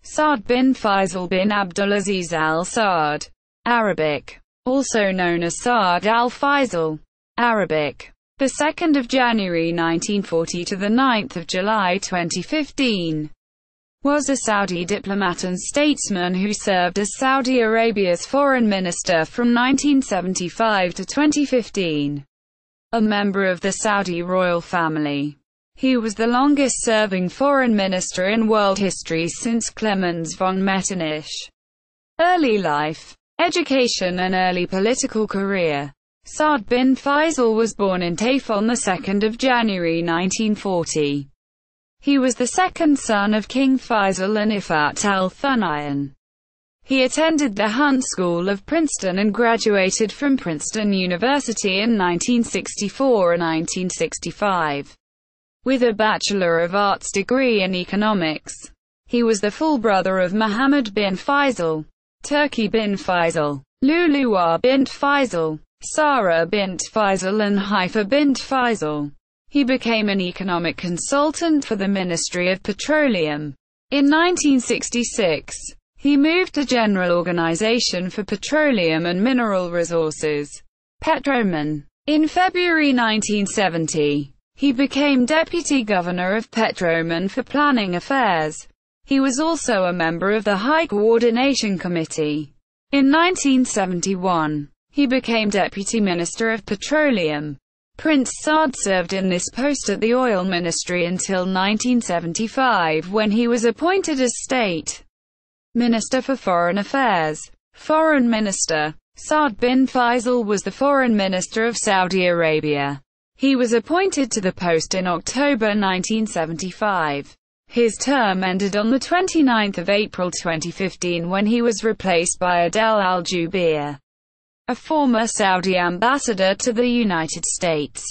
Saud bin Faisal bin Abdulaziz Al Saud, Arabic. Also known as Saud Al Faisal, Arabic. The 2nd of January 1940 to the 9th of July 2015. Was a Saudi diplomat and statesman who served as Saudi Arabia's foreign minister from 1975 to 2015. A member of the Saudi royal family. He was the longest-serving foreign minister in world history since Klemens von Metternich. Early life, education and early political career. Saud bin Faisal was born in Taif on the 2nd of January 1940. He was the second son of King Faisal and Ifat al-Thunayan. He attended the Hunt School of Princeton and graduated from Princeton University in 1964 and 1965. With a Bachelor of Arts degree in economics. He was the full brother of Muhammad bin Faisal, Turki bin Faisal, Luluwa bint Faisal, Sarah bint Faisal and Haifa bint Faisal. He became an economic consultant for the Ministry of Petroleum. In 1966, he moved to General Organization for Petroleum and Mineral Resources, Petroman. In February 1970, he became Deputy Governor of Petroman for Planning Affairs. He was also a member of the High Coordination Committee. In 1971, he became Deputy Minister of Petroleum. Prince Saud served in this post at the Oil Ministry until 1975 when he was appointed as State Minister for Foreign Affairs. Foreign Minister. Saud bin Faisal was the Foreign Minister of Saudi Arabia. He was appointed to the post in October 1975. His term ended on 29 April 2015 when he was replaced by Adel Al-Jubeir, a former Saudi ambassador to the United States.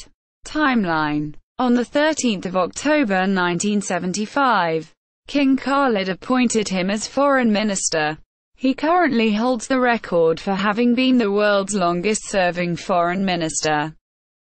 Timeline. On 13 October 1975, King Khalid appointed him as Foreign Minister. He currently holds the record for having been the world's longest-serving foreign minister.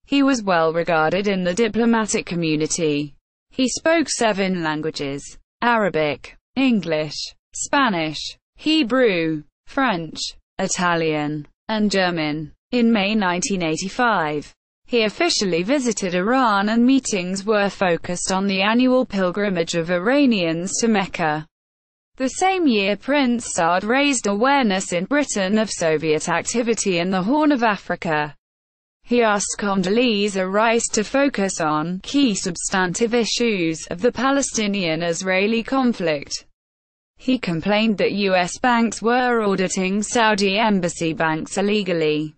He was well regarded in the diplomatic community. He spoke 7 languages: Arabic, English, Spanish, Hebrew, French, Italian, and German. In May 1985, he officially visited Iran and meetings were focused on the annual pilgrimage of Iranians to Mecca. The same year Prince Saud raised awareness in Britain of Soviet activity in the Horn of Africa. He asked Condoleezza Rice to focus on key substantive issues of the Palestinian-Israeli conflict. He complained that U.S. banks were auditing Saudi embassy banks illegally.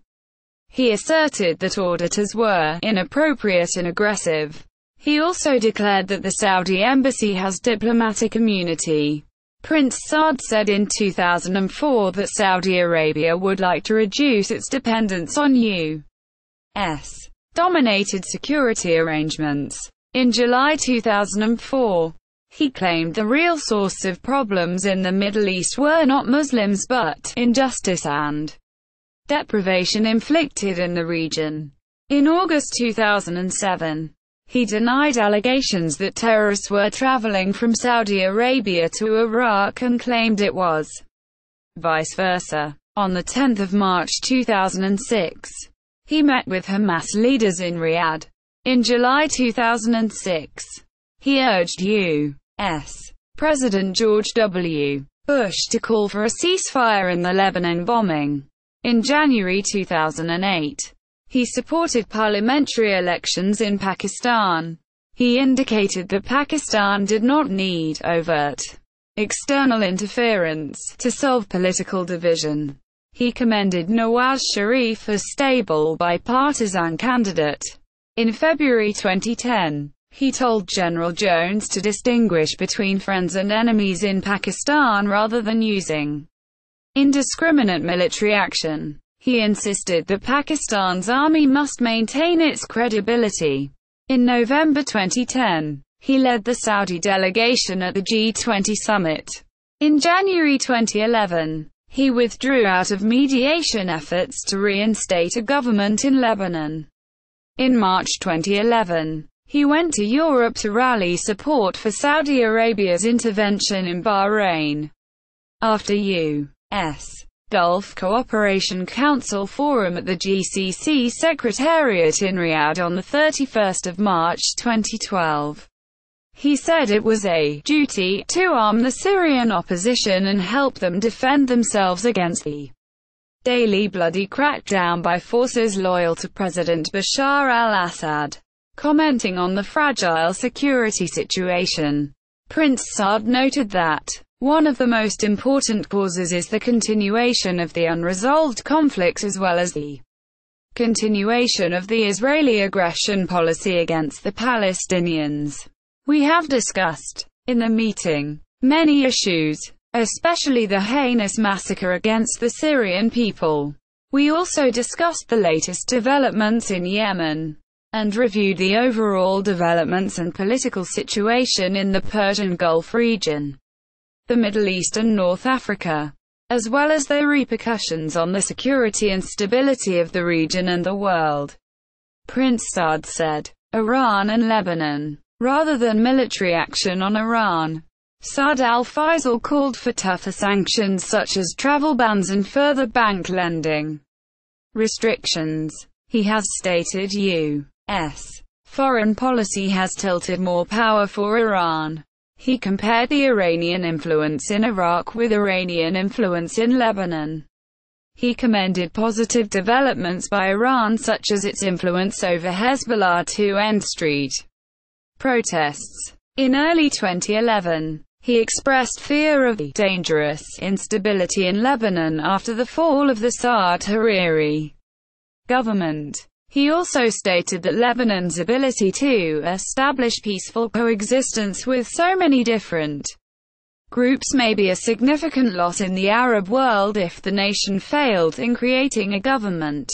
He asserted that auditors were inappropriate and aggressive. He also declared that the Saudi embassy has diplomatic immunity. Prince Saud said in 2004 that Saudi Arabia would like to reduce its dependence on U.S. dominated security arrangements. In July 2004, he claimed the real source of problems in the Middle East were not Muslims but injustice and deprivation inflicted in the region. In August 2007, he denied allegations that terrorists were traveling from Saudi Arabia to Iraq and claimed it was vice versa. On 10 March 2006, he met with Hamas leaders in Riyadh. In July 2006, he urged U.S. President George W. Bush to call for a ceasefire in the Lebanon bombing. In January 2008, he supported parliamentary elections in Pakistan. He indicated that Pakistan did not need overt external interference to solve political division. He commended Nawaz Sharif as stable bipartisan candidate. In February 2010, he told General Jones to distinguish between friends and enemies in Pakistan rather than using indiscriminate military action. He insisted that Pakistan's army must maintain its credibility. In November 2010, he led the Saudi delegation at the G20 summit. In January 2011, he withdrew out of mediation efforts to reinstate a government in Lebanon. In March 2011, He went to Europe to rally support for Saudi Arabia's intervention in Bahrain. After U.S. Gulf Cooperation Council Forum at the GCC Secretariat in Riyadh on 31 March 2012. He said it was a duty to arm the Syrian opposition and help them defend themselves against the daily bloody crackdown by forces loyal to President Bashar al-Assad. Commenting on the fragile security situation, Prince Saud noted that one of the most important causes is the continuation of the unresolved conflict as well as the continuation of the Israeli aggression policy against the Palestinians. We have discussed, in the meeting, many issues, especially the heinous massacre against the Syrian people. We also discussed the latest developments in Yemen, and reviewed the overall developments and political situation in the Persian Gulf region, the Middle East and North Africa, as well as their repercussions on the security and stability of the region and the world. Prince Saud said, Iran and Lebanon, rather than military action on Iran. Saud Al Faisal called for tougher sanctions such as travel bans and further bank lending restrictions. He has stated U.S. foreign policy has tilted more power for Iran. He compared the Iranian influence in Iraq with Iranian influence in Lebanon. He commended positive developments by Iran such as its influence over Hezbollah to end street protests. In early 2011, he expressed fear of the dangerous instability in Lebanon after the fall of the Saud Hariri government. He also stated that Lebanon's ability to establish peaceful coexistence with so many different groups may be a significant loss in the Arab world if the nation failed in creating a government.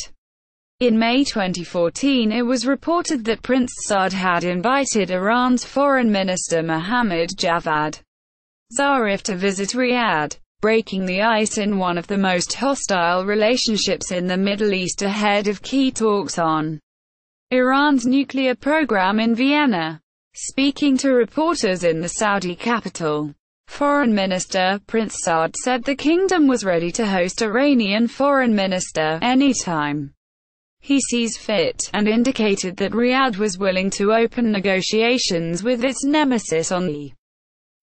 In May 2014 it was reported that Prince Saud had invited Iran's Foreign Minister Mohammad Javad Zarif to visit Riyadh, breaking the ice in one of the most hostile relationships in the Middle East ahead of key talks on Iran's nuclear program in Vienna. Speaking to reporters in the Saudi capital, Foreign Minister Prince Saud said the kingdom was ready to host Iranian Foreign Minister anytime he sees fit, and indicated that Riyadh was willing to open negotiations with its nemesis on the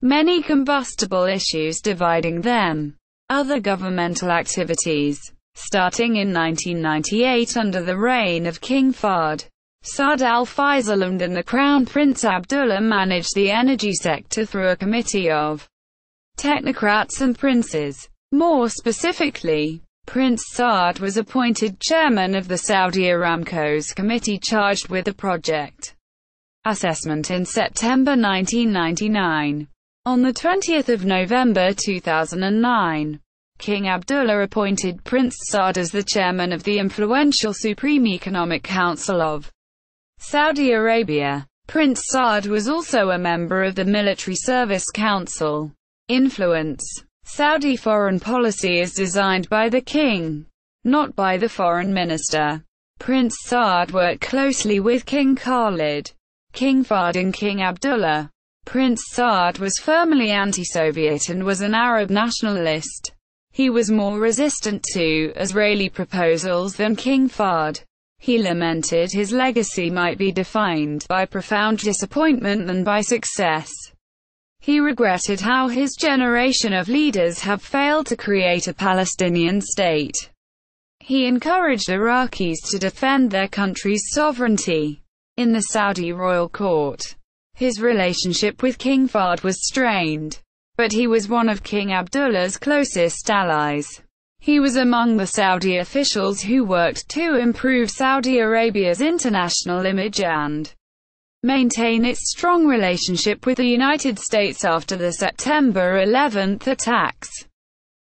many combustible issues dividing them. Other governmental activities. Starting in 1998 under the reign of King Fahd, Saud Al Faisal and the Crown Prince Abdullah managed the energy sector through a committee of technocrats and princes. More specifically, Prince Saud was appointed chairman of the Saudi Aramco's committee charged with the project assessment in September 1999. On 20 November 2009, King Abdullah appointed Prince Saud as the chairman of the influential Supreme Economic Council of Saudi Arabia. Prince Saud was also a member of the Military Service Council. Influence. Saudi foreign policy is designed by the king, not by the foreign minister. Prince Saud worked closely with King Khalid, King Fahd and King Abdullah. Prince Saud was firmly anti-Soviet and was an Arab nationalist. He was more resistant to Israeli proposals than King Fahd. He lamented his legacy might be defined by profound disappointment than by success. He regretted how his generation of leaders have failed to create a Palestinian state. He encouraged Iraqis to defend their country's sovereignty. In the Saudi royal court, his relationship with King Fahd was strained, but he was one of King Abdullah's closest allies. He was among the Saudi officials who worked to improve Saudi Arabia's international image and maintain its strong relationship with the United States after the September 11 attacks.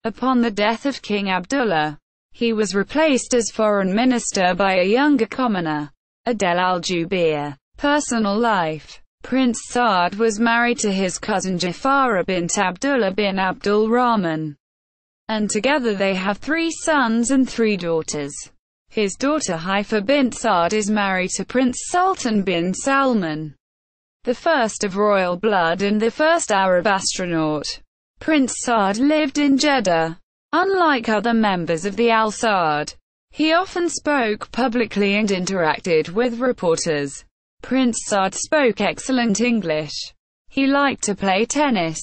Upon the death of King Abdullah, he was replaced as foreign minister by a younger commoner, Adel al-Jubeir. Personal life. Prince Saud was married to his cousin Jafara bint Abdullah bin Abdul Rahman, and together they have 3 sons and 3 daughters. His daughter Haifa bint Saud is married to Prince Sultan bin Salman, the first of royal blood and the first Arab astronaut. Prince Saud lived in Jeddah. Unlike other members of the Al Saud, he often spoke publicly and interacted with reporters. Prince Saud spoke excellent English. He liked to play tennis.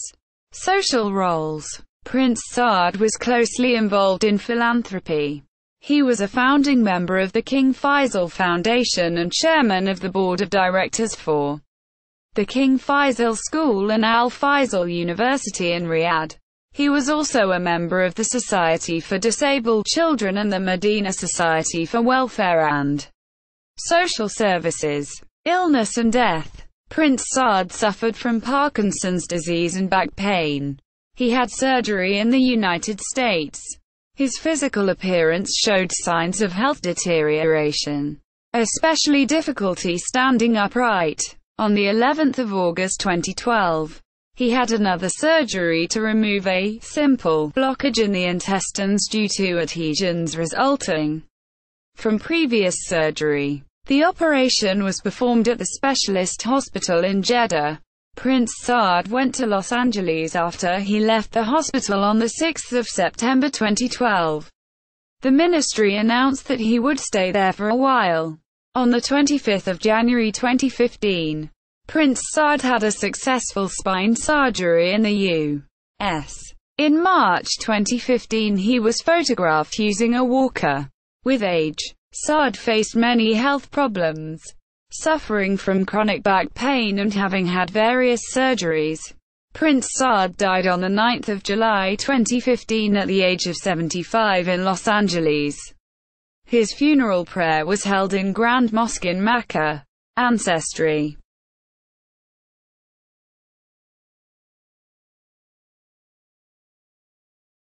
Social roles. Prince Saud was closely involved in philanthropy. He was a founding member of the King Faisal Foundation and chairman of the board of directors for the King Faisal School and Al Faisal University in Riyadh. He was also a member of the Society for Disabled Children and the Medina Society for Welfare and Social Services. Illness and death. Prince Saud suffered from Parkinson's disease and back pain. He had surgery in the United States. His physical appearance showed signs of health deterioration, especially difficulty standing upright. On the 11th of August 2012, he had another surgery to remove a simple blockage in the intestines due to adhesions resulting from previous surgery. The operation was performed at the specialist hospital in Jeddah. Prince Saud went to Los Angeles after he left the hospital on 6 September 2012. The ministry announced that he would stay there for a while. On 25 January 2015, Prince Saud had a successful spine surgery in the U.S. In March 2015 he was photographed using a walker. With age, Saud faced many health problems, suffering from chronic back pain and having had various surgeries. Prince Saud died on 9 July 2015 at the age of 75 in Los Angeles. His funeral prayer was held in Grand Mosque in Mecca. Ancestry.